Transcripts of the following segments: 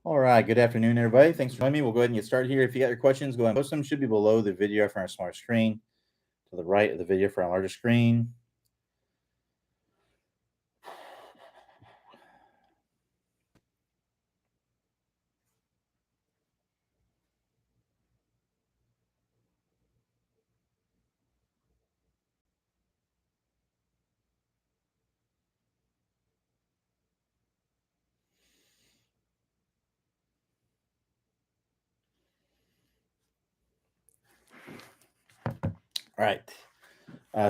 All right. Good afternoon, everybody. Thanks for joining me. We'll go ahead and get started here. If you got your questions, go ahead and post them. Should be below the video for our smaller screen, to the right of the video for our larger screen. All right.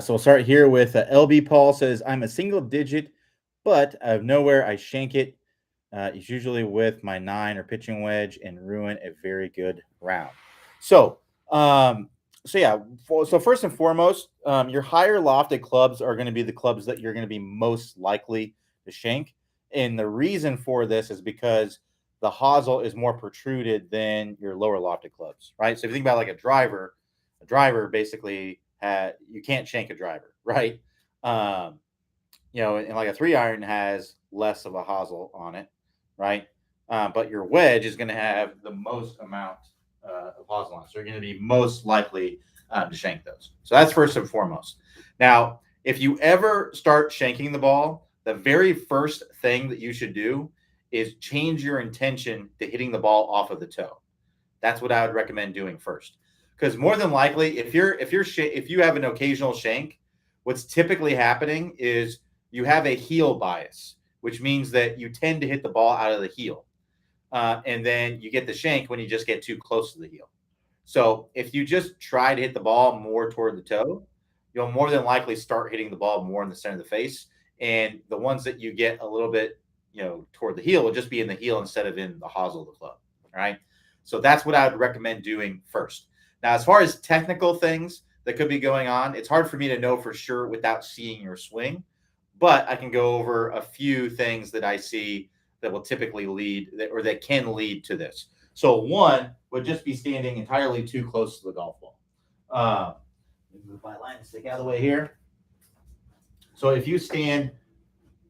So we'll start here with LB Paul says, I'm a single digit, but out of nowhere, I shank it. It's usually with my 9 or pitching wedge and ruin a very good round. So, um, so first and foremost, your higher lofted clubs are going to be the clubs that you're going to be most likely to shank. And the reason for this is because the hosel is more protruded than your lower lofted clubs, right? So if you think about like a driver basically you can't shank a driver, right? Um, and like a 3-iron has less of a hosel on it, right? But your wedge is going to have the most amount of hosel on it. So you're going to be most likely to shank those. So that's first and foremost. Now, if you ever start shanking the ball, the very first thing that you should do is change your intention to hitting the ball off of the toe. That's what I would recommend doing first. Because more than likely, if you have an occasional shank, what's typically happening is you have a heel bias, which means that you tend to hit the ball out of the heel. And then you get the shank when you just get too close to the heel. So if you just try to hit the ball more toward the toe, you'll more than likely start hitting the ball more in the center of the face. And the ones that you get a little bit, toward the heel will just be in the heel instead of in the hosel of the club. All right. So that's what I would recommend doing first. Now, as far as technical things that could be going on, it's hard for me to know for sure without seeing your swing. But I can go over a few things that I see that will typically that can lead to this. So one would just be standing entirely too close to the golf ball. Move my line and stick out of the way here. So if you stand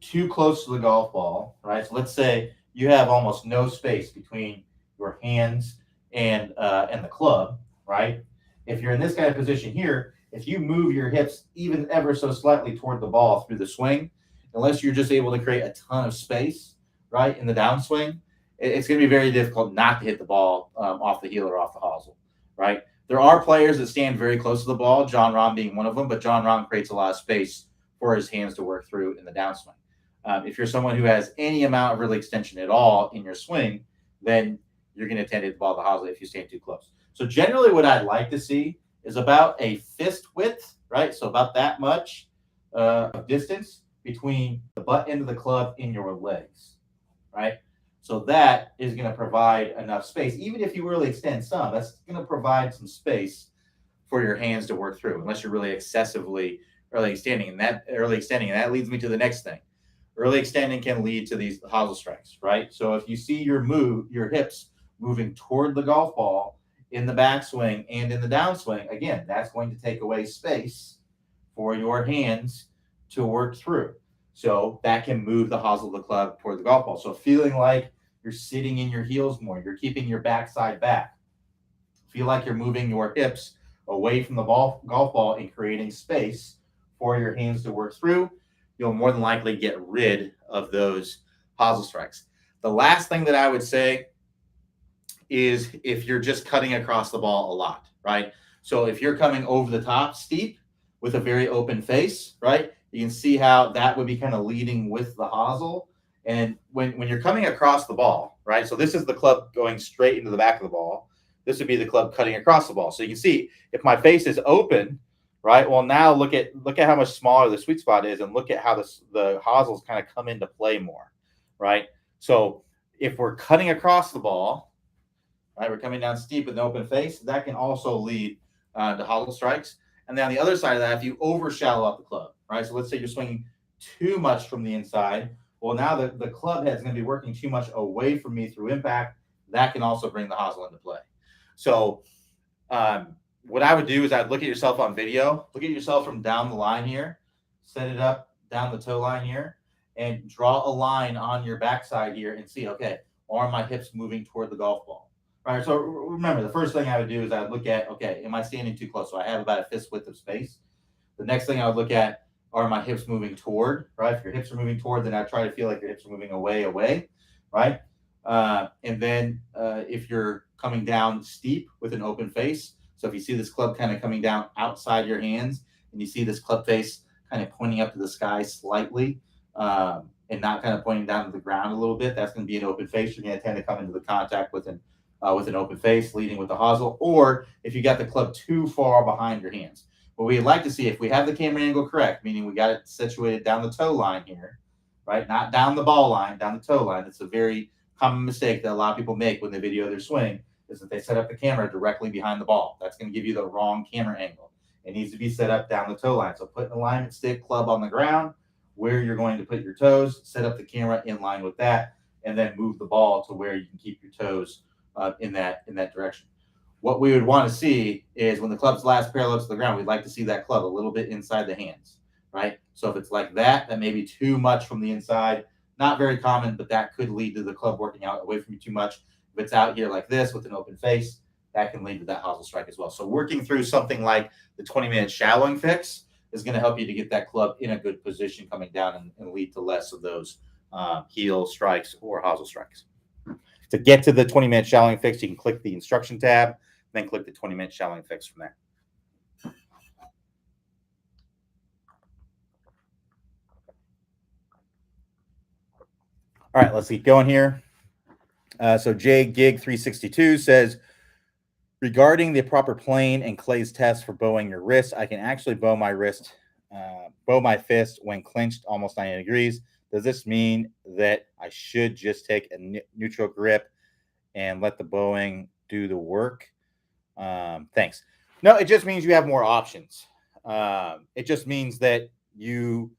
too close to the golf ball, right? So let's say you have almost no space between your hands and the club, right? If you're in this kind of position here, if you move your hips even ever so slightly toward the ball through the swing, unless you're just able to create a ton of space, right, in the downswing, it's going to be very difficult not to hit the ball off the heel or off the hosel, right? There are players that stand very close to the ball, John Rahm being one of them, but John Rahm creates a lot of space for his hands to work through in the downswing. If you're someone who has any amount of really extension at all in your swing, then you're going to tend to hit the ball off the hosel if you stand too close. So generally what I'd like to see is about a fist width, right? So about that much distance between the butt end of the club and your legs, right? So that is going to provide enough space. Even if you really extend some, that's going to provide some space for your hands to work through, unless you're really excessively early extending. And that leads me to the next thing. Early extending can lead to these hosel strikes, right? So if you see your hips moving toward the golf ball in the backswing and in the downswing, again, that's going to take away space for your hands to work through. So that can move the hosel of the club toward the golf ball. So feeling like you're sitting in your heels more, you're keeping your backside back. Feel like you're moving your hips away from the golf ball and creating space for your hands to work through. You'll more than likely get rid of those hosel strikes. The last thing that I would say is if you're just cutting across the ball a lot, right? So if you're coming over the top steep with a very open face, right? You can see how that would be kind of leading with the hosel. And when you're coming across the ball, right? So this is the club going straight into the back of the ball. This would be the club cutting across the ball. So you can see if my face is open, right? Well, now look at how much smaller the sweet spot is, and look at how the hosels kind of come into play more, right? So if we're cutting across the ball, right, we're coming down steep with an open face, that can also lead to hosel strikes. And then on the other side of that, if you over shallow up the club, right? So let's say you're swinging too much from the inside. Well, now the club head is going to be working too much away from me through impact. That can also bring the hosel into play. So what I would do is I'd look at yourself on video, look at yourself from down the line here, set it up down the toe line here, and draw a line on your backside here and see, okay, or are my hips moving toward the golf ball? Right. So remember, the first thing I would do is I would look at, okay, am I standing too close? So I have about a fist width of space. The next thing I would look at, are my hips moving toward, right? If your hips are moving toward, then I try to feel like your hips are moving away, right? And then if you're coming down steep with an open face, so if you see this club kind of coming down outside your hands and you see this club face kind of pointing up to the sky slightly and not kind of pointing down to the ground a little bit, that's going to be an open face. You're going to tend to come into the contact with an open face, leading with the hosel, or if you got the club too far behind your hands. What we'd like to see, if we have the camera angle correct, meaning we got it situated down the toe line here, right? Not down the ball line, down the toe line. It's a very common mistake that a lot of people make when they video their swing, is that they set up the camera directly behind the ball. That's going to give you the wrong camera angle. It needs to be set up down the toe line. So put an alignment stick, club on the ground, where you're going to put your toes, set up the camera in line with that, and then move the ball to where you can keep your toes in that direction. What we would want to see is when the club's last parallel to the ground, we'd like to see that club a little bit inside the hands, right? So if it's like that, that may be too much from the inside. Not very common, but that could lead to the club working out away from you too much. If it's out here like this with an open face, that can lead to that hosel strike as well. So working through something like the 20-minute shallowing fix is going to help you to get that club in a good position coming down and lead to less of those heel strikes or hosel strikes. To get to the 20-minute shallowing fix, you can click the instruction tab, then click the 20-minute shallowing fix from there. All right, let's keep going here. So JGig362 says, regarding the proper plane and Clay's test for bowing your wrist, I can actually bow my fist when clenched almost 90 degrees. Does this mean that I should just take a neutral grip and let the bowing do the work? Thanks. No, it just means you have more options. It just means that you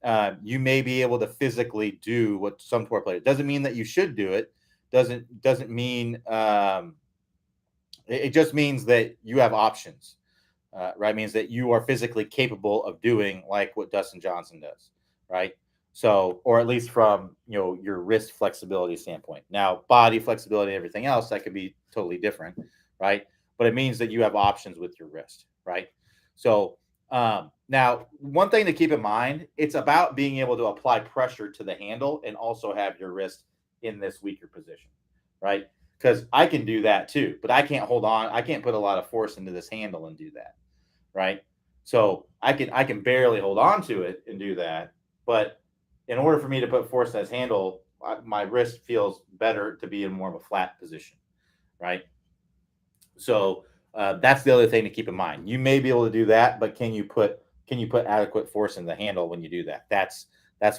may be able to physically do what some tour players. Doesn't mean that you should do it. Doesn't mean it just means that you have options. Right? It means that you are physically capable of doing like what Dustin Johnson does, right? So, or at least from your wrist flexibility standpoint. Now, body flexibility and everything else, that could be totally different, right? But it means that you have options with your wrist, right? So now, one thing to keep in mind, it's about being able to apply pressure to the handle and also have your wrist in this weaker position, right? Because I can do that too, but I can't hold on. I can't put a lot of force into this handle and do that, right? So I can barely hold on to it and do that, but in order for me to put force in this handle, my wrist feels better to be in more of a flat position, right? So that's the other thing to keep in mind. You may be able to do that, but can you put adequate force in the handle when you do that? That's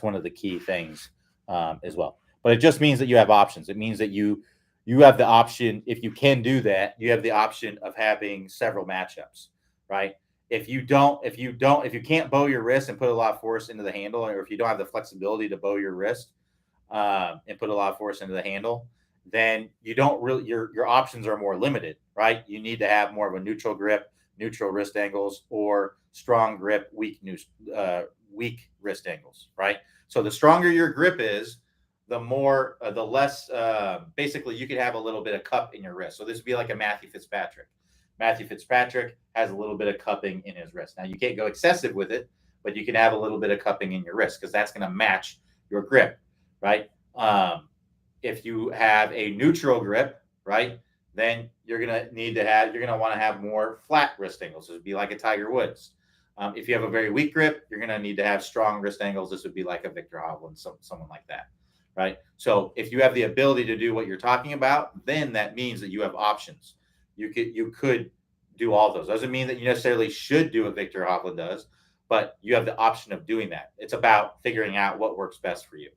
one of the key things as well. But it just means that you have options. It means that you have the option, if you can do that, you have the option of having several matchups, right? If you can't bow your wrist and put a lot of force into the handle, or if you don't have the flexibility to bow your wrist and put a lot of force into the handle, then you don't really, your options are more limited, right? You need to have more of a neutral grip, neutral wrist angles, or strong grip, weak wrist angles, right? So the stronger your grip is, the less, basically you could have a little bit of cup in your wrist. So this would be like a Matthew Fitzpatrick. Matthew Fitzpatrick has a little bit of cupping in his wrist. Now you can't go excessive with it, but you can have a little bit of cupping in your wrist because that's going to match your grip, right? If you have a neutral grip, right, then you're going to want to have more flat wrist angles. This would be like a Tiger Woods. If you have a very weak grip, you're going to need to have strong wrist angles. This would be like a Victor Hovland, someone like that, right? So if you have the ability to do what you're talking about, then that means that you have options. You could do all those. Doesn't mean that you necessarily should do what Victor Hovland does, but you have the option of doing that. It's about figuring out what works best for you.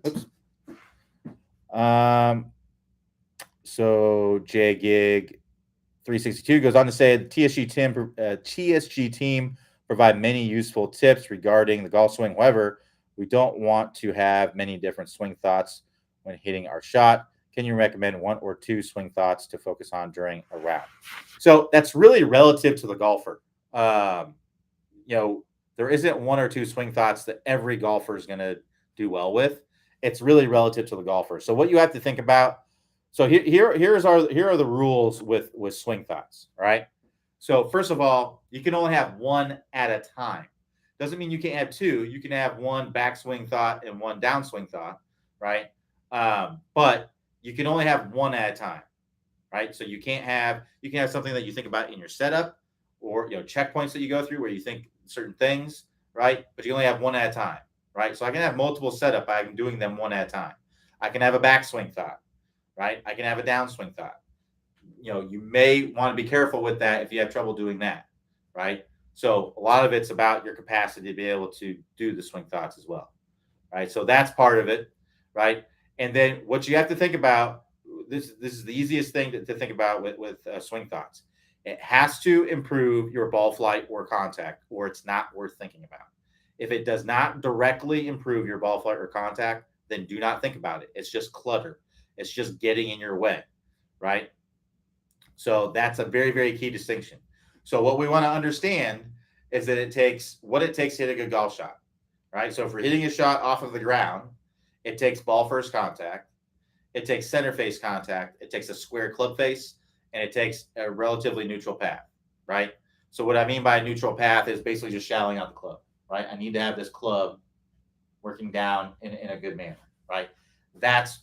Oops. So JGig362 goes on to say the TSG team provide many useful tips regarding the golf swing. However, we don't want to have many different swing thoughts when hitting our shot. Can you recommend one or two swing thoughts to focus on during a round? So that's really relative to the golfer. There isn't one or two swing thoughts that every golfer is going to do well with. It's really relative to the golfer. So what you have to think about. So here are the rules with swing thoughts. All right. So first of all, you can only have one at a time. Doesn't mean you can't have two. You can have one backswing thought and one downswing thought, right? But you can only have one at a time, right? So you can have something that you think about in your setup, or checkpoints that you go through where you think certain things, right? But you only have one at a time, right? So I can have multiple setup. I'm doing them one at a time. I can have a backswing thought, right? I can have a downswing thought. You may want to be careful with that if you have trouble doing that, right? So a lot of it's about your capacity to be able to do the swing thoughts as well, right? So that's part of it, right? And then what you have to think about, this is the easiest thing to think about with swing thoughts. It has to improve your ball flight or contact, or it's not worth thinking about. If it does not directly improve your ball flight or contact, then do not think about it. It's just clutter. It's just getting in your way, right? So that's a very, very key distinction. So what we want to understand is that it takes to hit a good golf shot, right? So if we're hitting a shot off of the ground, it takes ball first contact, it takes center face contact, it takes a square club face, and it takes a relatively neutral path, right? So what I mean by a neutral path is basically just shallowing out the club, right? I need to have this club working down in a good manner, right? That's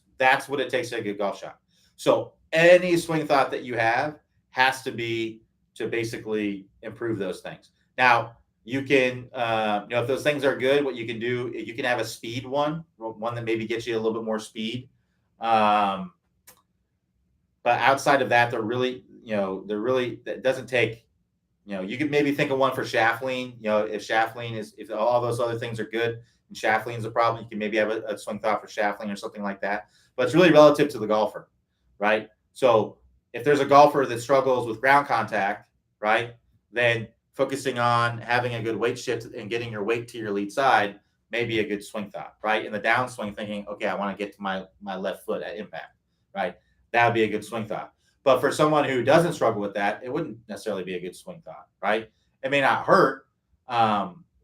what it takes to hit a good golf shot. So any swing thought that you have has to be to basically improve those things. Now, you can, if those things are good, what you can do, you can have a speed one that maybe gets you a little bit more speed. But outside of that, that doesn't take, you could maybe think of one for shaft lean. If shaft lean if all those other things are good and shaft lean is a problem, you can maybe have a swing thought for shaft lean or something like that. But it's really relative to the golfer, right? So if there's a golfer that struggles with ground contact, right, then focusing on having a good weight shift and getting your weight to your lead side may be a good swing thought, right? In the downswing, thinking, okay, I want to get to my left foot at impact, right? That would be a good swing thought. But for someone who doesn't struggle with that, it wouldn't necessarily be a good swing thought, right? It may not hurt.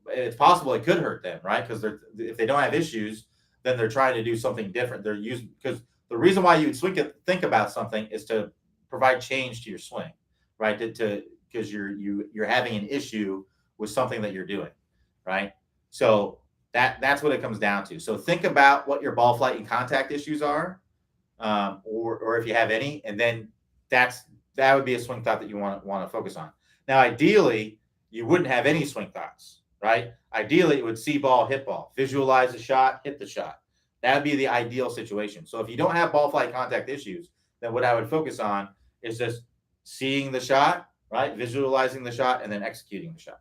It's possible it could hurt them, right? Because if they don't have issues, then they're trying to do something different. They're using, because the reason why you would think about something is to provide change to your swing, right? Because you're having an issue with something that you're doing, right? So that's what it comes down to. So think about what your ball flight and contact issues are, or if you have any, and then that would be a swing thought that you want to focus on. Now, ideally, you wouldn't have any swing thoughts, right? Ideally, it would see ball, hit ball, visualize the shot, hit the shot. That would be the ideal situation. So if you don't have ball flight contact issues, then what I would focus on is just seeing the shot, right? Visualizing the shot and then executing the shot.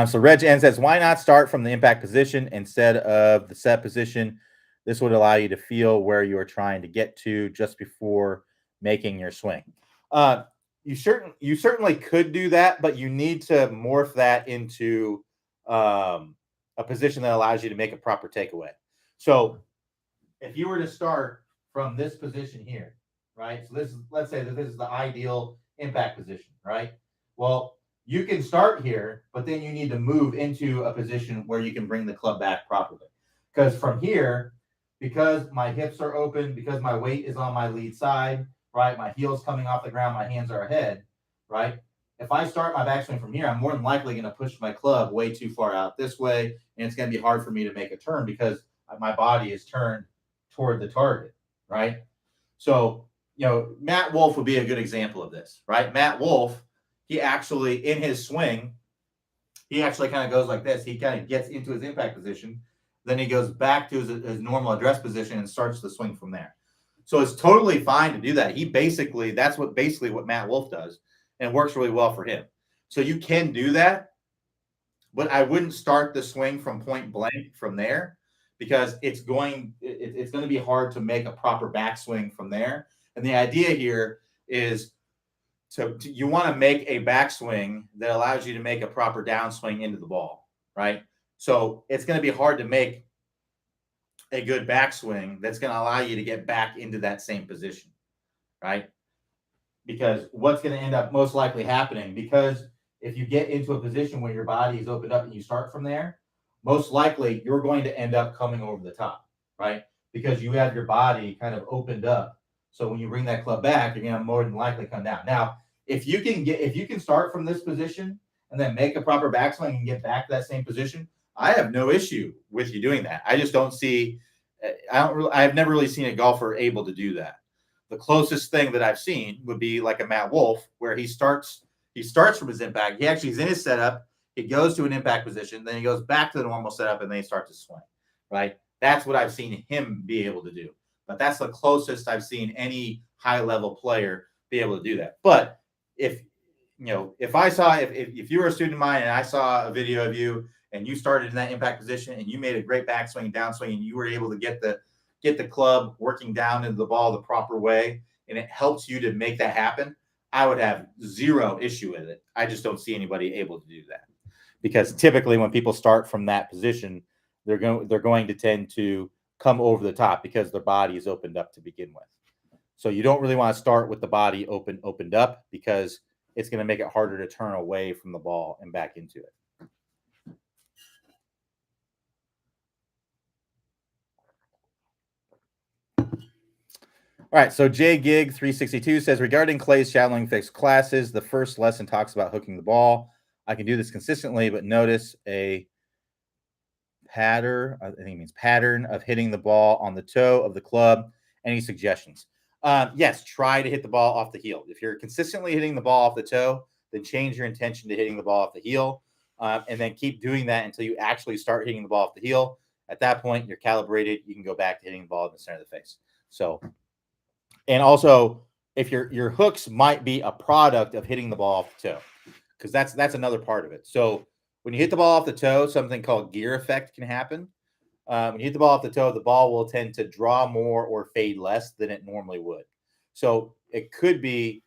So Reg N says, why not start from the impact position instead of the set position? This would allow you to feel where you are trying to get to just before making your swing. You certainly could do that, but you need to morph that into a position that allows you to make a proper takeaway. So if you were to start from this position here, right? So let's say that this is the ideal impact position, right? Well, you can start here, but then you need to move into a position where you can bring the club back properly. Because from here, because my hips are open, because my weight is on my lead side, right? My heel's coming off the ground, my hands are ahead, right? If I start my backswing from here, I'm more than likely going to push my club way too far out this way, and it's going to be hard for me to make a turn because my body is turned toward the target, right? So, Matt Wolff would be a good example of this, right? Matt Wolff, he actually, in his swing, he actually kind of goes like this. He kind of gets into his impact position. Then he goes back to his normal address position and starts the swing from there. So it's totally fine to do that. That's what Matt Wolff does, and works really well for him. So you can do that, but I wouldn't start the swing from point blank from there, because it's going to be hard to make a proper backswing from there. And the idea here is you want to make a backswing that allows you to make a proper downswing into the ball, right? So it's going to be hard to make a good backswing that's going to allow you to get back into that same position, right? because what's going to end up most likely happening, because if you get into a position where your body is opened up and you start from there, most likely you're going to end up coming over the top, right? Because you have your body kind of opened up. So when you bring that club back, you're going to more than likely come down. Now, if you can start from this position and then make a proper backswing and get back to that same position, I have no issue with you doing that. I just don't see. I've never really seen a golfer able to do that. The closest thing that I've seen would be like a Matt Wolff, where he starts from his impact. He actually is in his setup. He goes to an impact position, then he goes back to the normal setup, and then he starts to swing. Right? That's what I've seen him be able to do. But that's the closest I've seen any high level player be able to do that. But if if you were a student of mine and I saw a video of you and you started in that impact position and you made a great backswing, downswing, and you were able to get the club working down into the ball the proper way, and it helps you to make that happen, I would have zero issue with it. I just don't see anybody able to do that, because typically when people start from that position, they're going to tend to come over the top because their body is opened up to begin with. So you don't really want to start with the body opened up, because it's going to make it harder to turn away from the ball and back into it. All right, so J Gig 362 says, regarding Clay's shadowing fix classes, the first lesson talks about hooking the ball. I can do this consistently, but notice a pattern, I think it means pattern of hitting the ball on the toe of the club. Any suggestions? Yes, try to hit the ball off the heel. If you're consistently hitting the ball off the toe, then change your intention to hitting the ball off the heel, and then keep doing that until you actually start hitting the ball off the heel. At that point, you're calibrated. You can go back to hitting the ball in the center of the face. So, and also, if your hooks might be a product of hitting the ball off the toe, because that's another part of it. So when you hit the ball off the toe, something called gear effect can happen. When you hit the ball off the toe, the ball will tend to draw more or fade less than it normally would. So it could be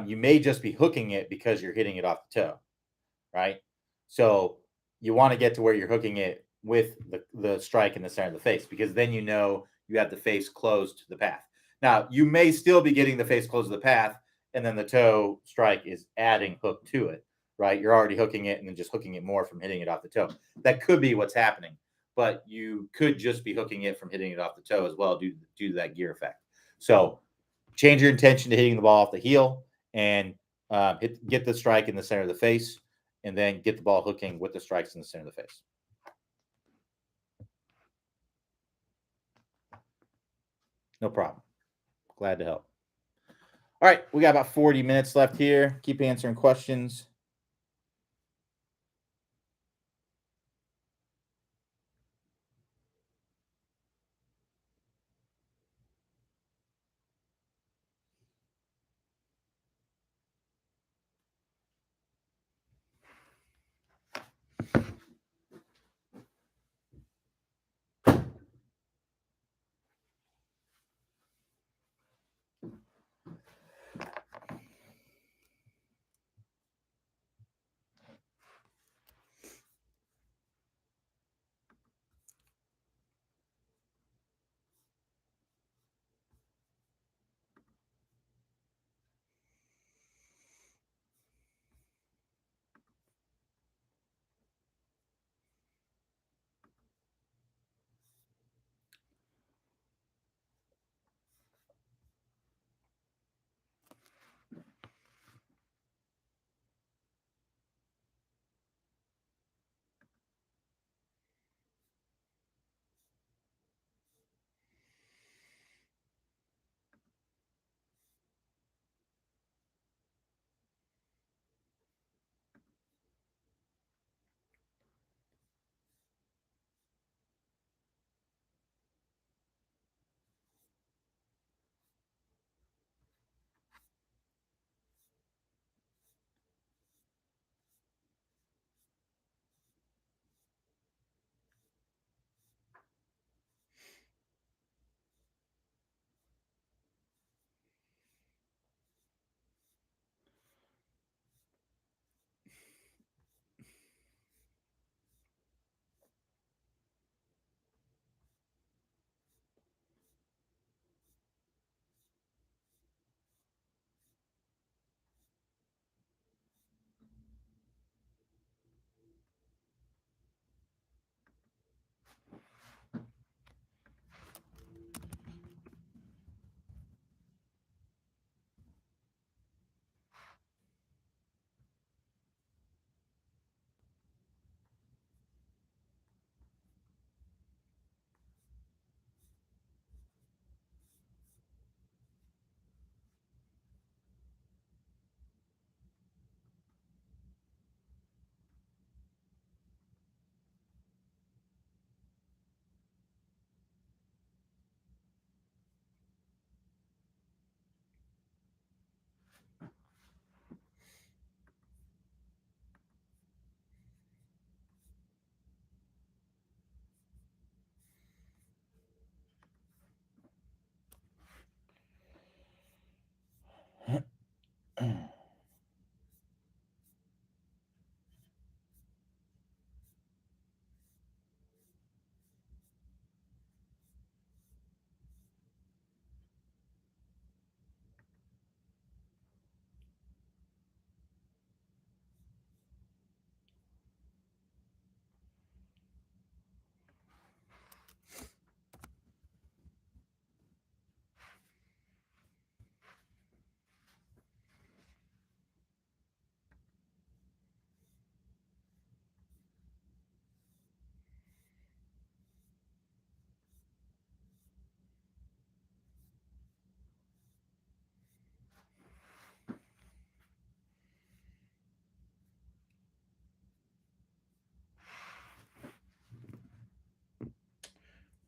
you may just be hooking it because you're hitting it off the toe, right? So you want to get to where you're hooking it with the strike in the center of the face, because then you know you have the face closed to the path. Now, you may still be getting the face close to the path, and then the toe strike is adding hook to it, right? You're already hooking it and then just hooking it more from hitting it off the toe. That could be what's happening, but you could just be hooking it from hitting it off the toe as well due to that gear effect. So change your intention to hitting the ball off the heel, and get the strike in the center of the face, and then get the ball hooking with the strikes in the center of the face. No problem. Glad to help. All right, we got about 40 minutes left here. Keep answering questions.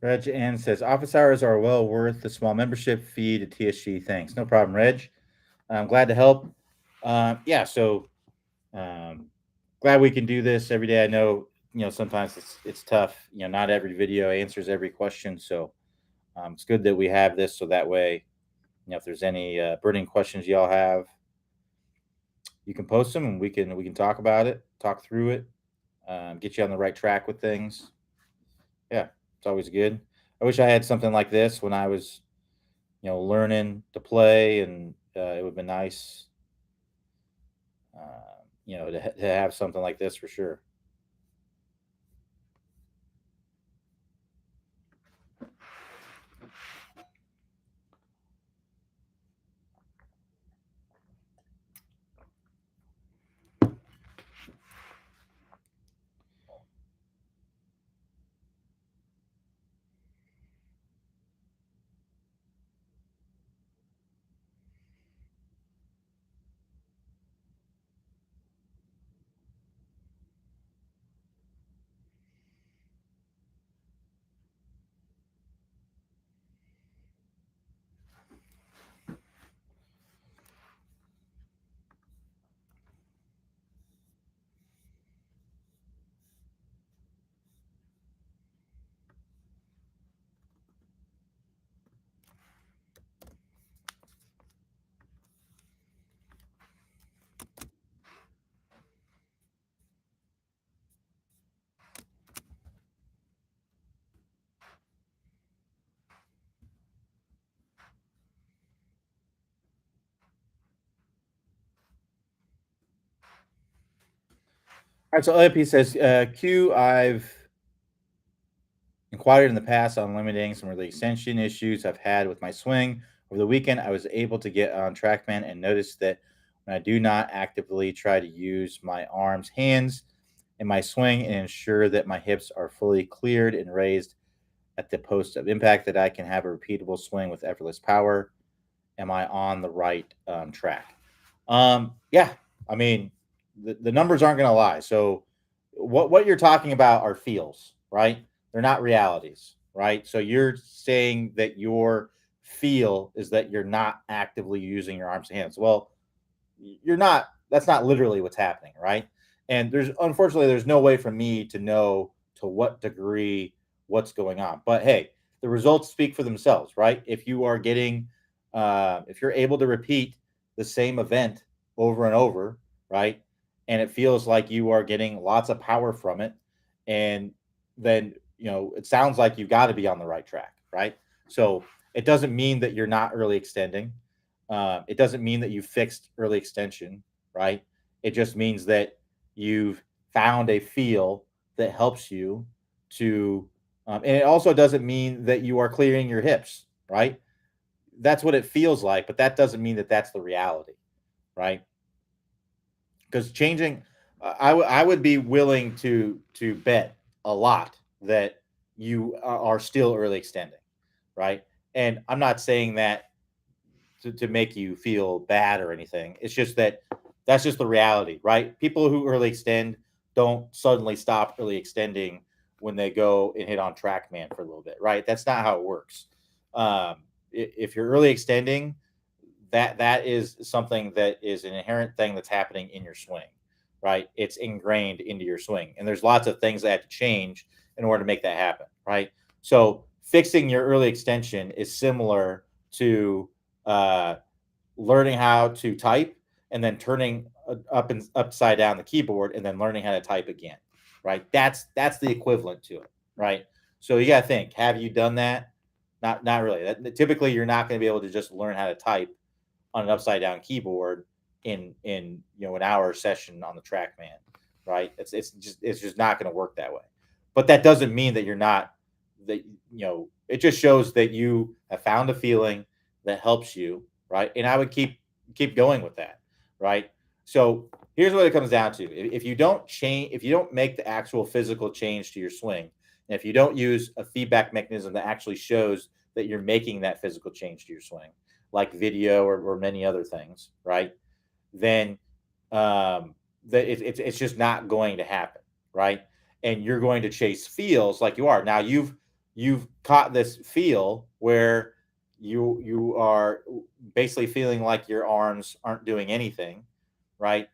Reg N says office hours are well worth the small membership fee to TSG. Thanks. No problem, Reg. I'm glad to help. Yeah, so um, glad we can do this every day. I know sometimes it's tough. Not every video answers every question, so it's good that we have this so that way if there's any burning questions y'all have, you can post them and we can talk about it, talk through it, get you on the right track with things. Yeah, it's always good. I wish I had something like this when I was learning to play, and it would have been nice, to have something like this for sure. All right, so LAP says, Q, I've inquired in the past on limiting some of the extension issues I've had with my swing. Over the weekend, I was able to get on TrackMan and noticed that when I do not actively try to use my arms, hands in my swing and ensure that my hips are fully cleared and raised at the post of impact, that I can have a repeatable swing with effortless power. Am I on the right track? Yeah, I mean, the numbers aren't going to lie. So, what you're talking about are feels, right? They're not realities, right? So you're saying that your feel is that you're not actively using your arms and hands. Well, you're not. That's not literally what's happening, right? And there's no way for me to know to what degree what's going on. But hey, the results speak for themselves, right? If you're able to repeat the same event over and over, right, and it feels like you are getting lots of power from it, and then it sounds like you've got to be on the right track, right? So it doesn't mean that you're not early extending. It doesn't mean that you fixed early extension, right? It just means that you've found a feel that helps you to, and it also doesn't mean that you are clearing your hips, right? That's what it feels like, but that doesn't mean that that's the reality, right? Because changing, I would be willing to bet a lot that you are still early extending, right? And I'm not saying that to make you feel bad or anything. It's just that that's just the reality, right? People who early extend don't suddenly stop early extending when they go and hit on TrackMan for a little bit, right? That's not how it works. If you're early extending, that is something that is an inherent thing that's happening in your swing, right? It's ingrained into your swing, and there's lots of things that have to change in order to make that happen, right? So fixing your early extension is similar to uh, learning how to type and then turning up and upside down the keyboard and then learning how to type again, right? That's the equivalent to it, right? So you got to think: have you done that? Not really. Typically, you're not going to be able to just learn how to type on an upside down keyboard in an hour session on the TrackMan, right? It's just not going to work that way. But that doesn't mean that you're not that it just shows that you have found a feeling that helps you, right? And I would keep going with that, right? So here's what it comes down to: if you don't change, if you don't make the actual physical change to your swing, and if you don't use a feedback mechanism that actually shows that you're making that physical change to your swing, like video or many other things, right? Then it's just not going to happen, right? And you're going to chase feels like you are now. you've caught this feel where you are basically feeling like your arms aren't doing anything, right?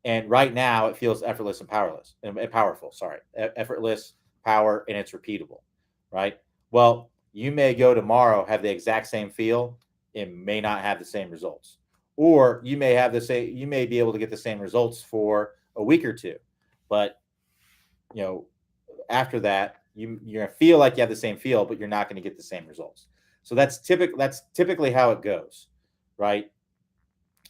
And right now it feels effortless and powerless and powerful. Sorry, effortless, power, and it's repeatable, right? Well, you may go tomorrow, have the exact same feel, it may not have the same results, or you may have the same. You may be able to get the same results for a week or two, but you know after that, you're gonna feel like you have the same feel, but you're not going to get the same results. So that's typically how it goes, right?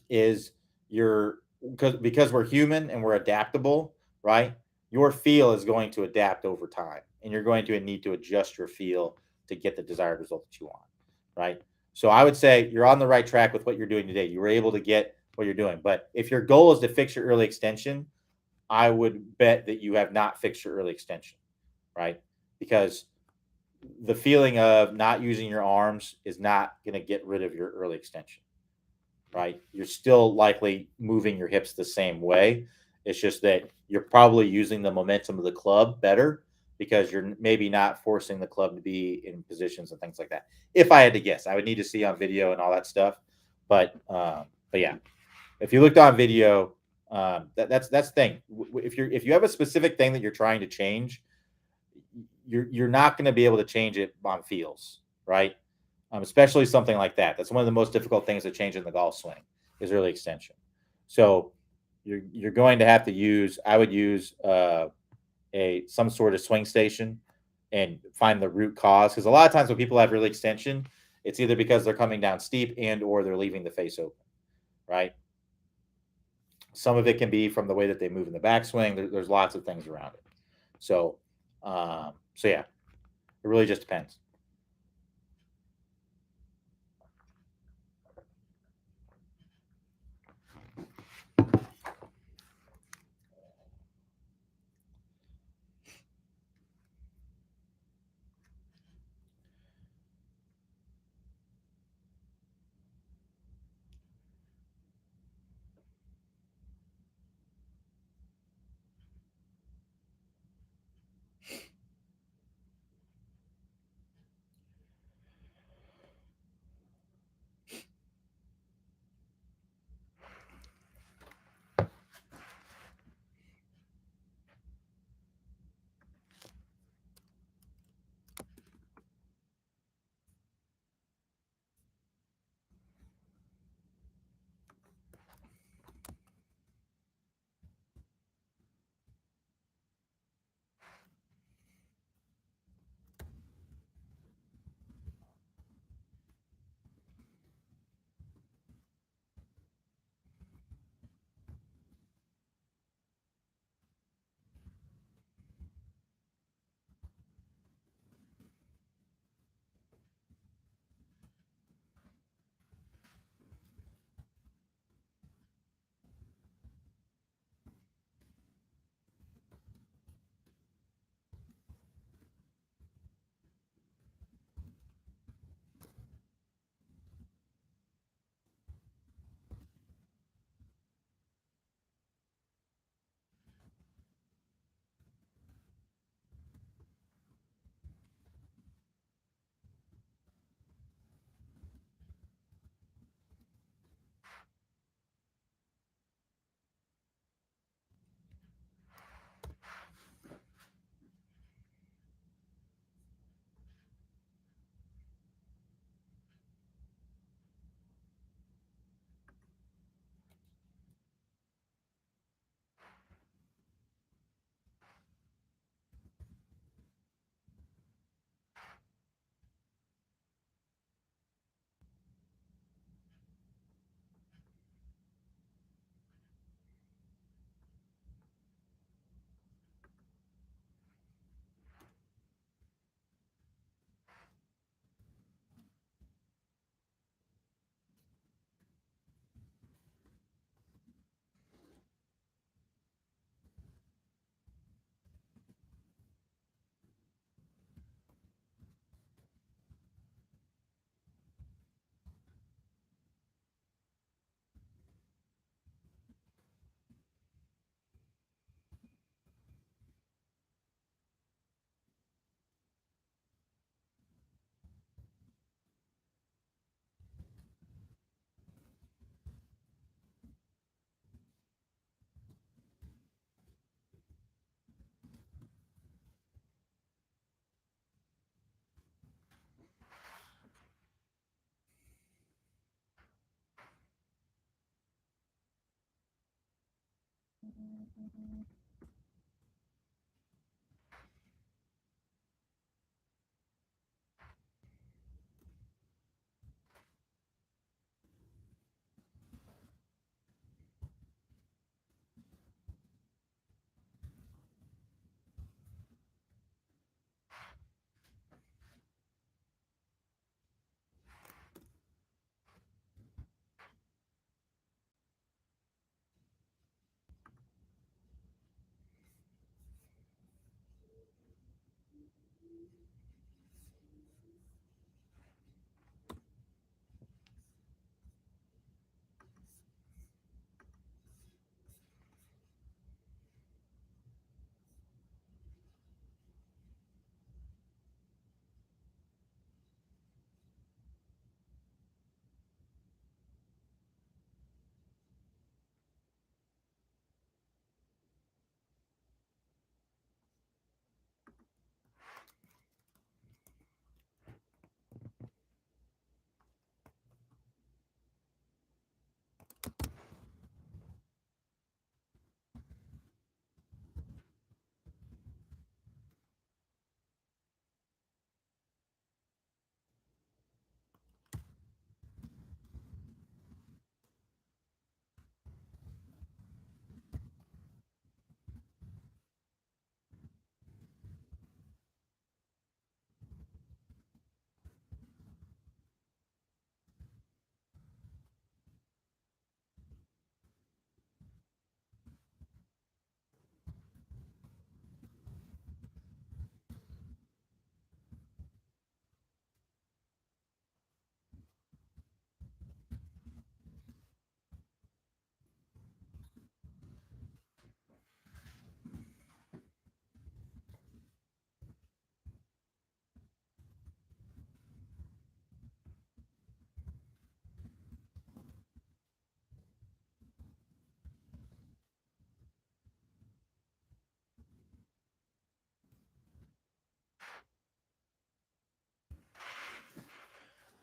Is your because we're human and we're adaptable, right? Your feel is going to adapt over time, and you're going to need to adjust your feel to get the desired result that you want, right? So I would say you're on the right track with what you're doing today. You were able to get what you're doing, but if your goal is to fix your early extension, I would bet that you have not fixed your early extension, right? Because the feeling of not using your arms is not going to get rid of your early extension, right? You're still likely moving your hips the same way. It's just that you're probably using the momentum of the club better because you're maybe not forcing the club to be in positions and things like that. If I had to guess, I would need to see on video and all that stuff. But yeah, if you looked on video, that's the thing. If you have a specific thing that you're trying to change, you're not going to be able to change it on feels, right? Especially something like that. That's one of the most difficult things to change in the golf swing is early extension. So you're going to have to use. I would use a some sort of swing station and find the root cause, because a lot of times when people have early extension, it's either because they're coming down steep and or they're leaving the face open, right? Some of it can be from the way that they move in the backswing. There's lots of things around it. So yeah, it really just depends.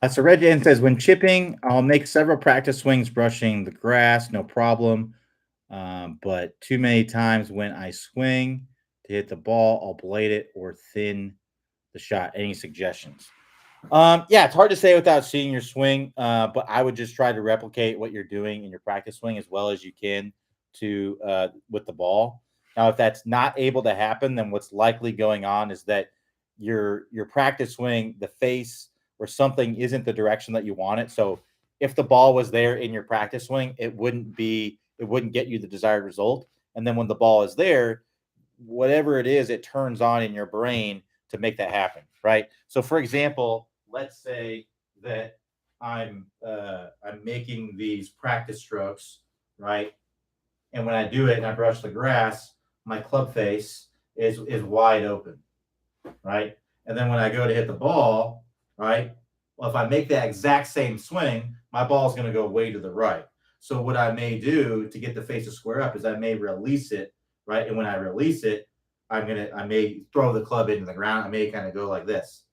So Red Jen says, when chipping, I'll make several practice swings brushing the grass, no problem. But too many times when I swing to hit the ball, I'll blade it or thin the shot. Any suggestions? Yeah, it's hard to say without seeing your swing, but I would just try to replicate what you're doing in your practice swing as well as you can to with the ball. Now, if that's not able to happen, then what's likely going on is that your practice swing, the face or something isn't the direction that you want it. So if the ball was there in your practice swing, it wouldn't get you the desired result. And then when the ball is there, whatever it is, it turns on in your brain to make that happen, right? So, for example, let's say that I'm making these practice strokes, right? And when I do it and I brush the grass, my club face is wide open, right? And then when I go to hit the ball, right? Well, if I make that exact same swing, my ball is going to go way to the right. So what I may do to get the face to square up is I may release it, right? And when I release it, I may throw the club into the ground. I may kind of go like this,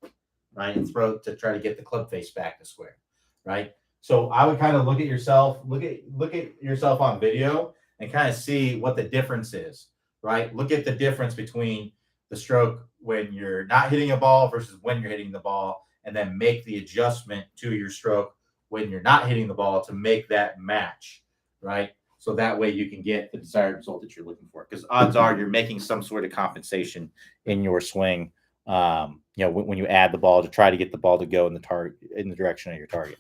right? And throw to try to get the club face back to square, right? So I would kind of look at yourself on video and kind of see what the difference is, right? Look at the difference between the stroke when you're not hitting a ball versus when you're hitting the ball, and then make the adjustment to your stroke when you're not hitting the ball to make that match, right? So that way you can get the desired result that you're looking for. Because odds are you're making some sort of compensation in your swing. When you add the ball to try to get the ball to go in the target in the direction of your target.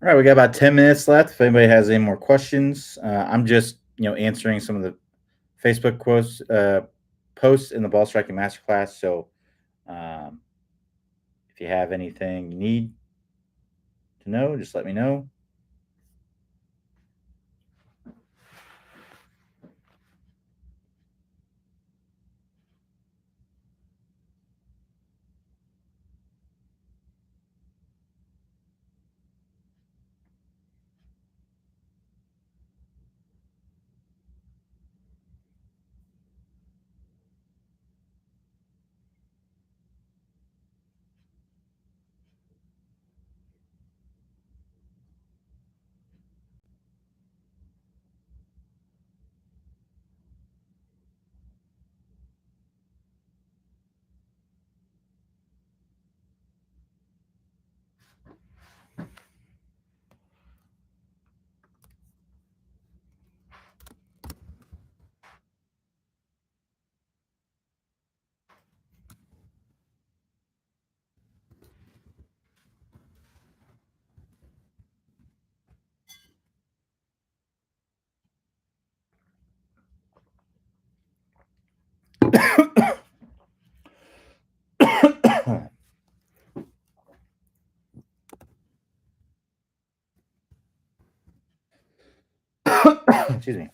All right, we got about 10 minutes left. If anybody has any more questions, I'm just answering some of the Facebook quotes posts in the ball striking masterclass. So um, if you have anything you need to know, just let me know. Excuse me.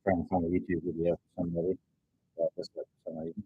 Trying to find a YouTube video for somebody about this for some reason.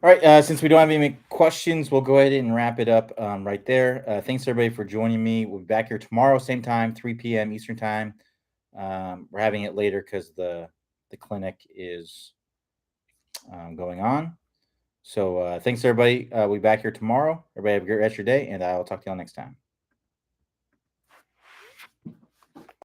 All right. Since we don't have any questions, we'll go ahead and wrap it up right there. Thanks everybody for joining me. We'll be back here tomorrow, same time, 3 p.m. Eastern time. We're having it later because the clinic is going on. So thanks everybody. We'll be back here tomorrow. Everybody have a great rest of your day, and I'll talk to y'all next time.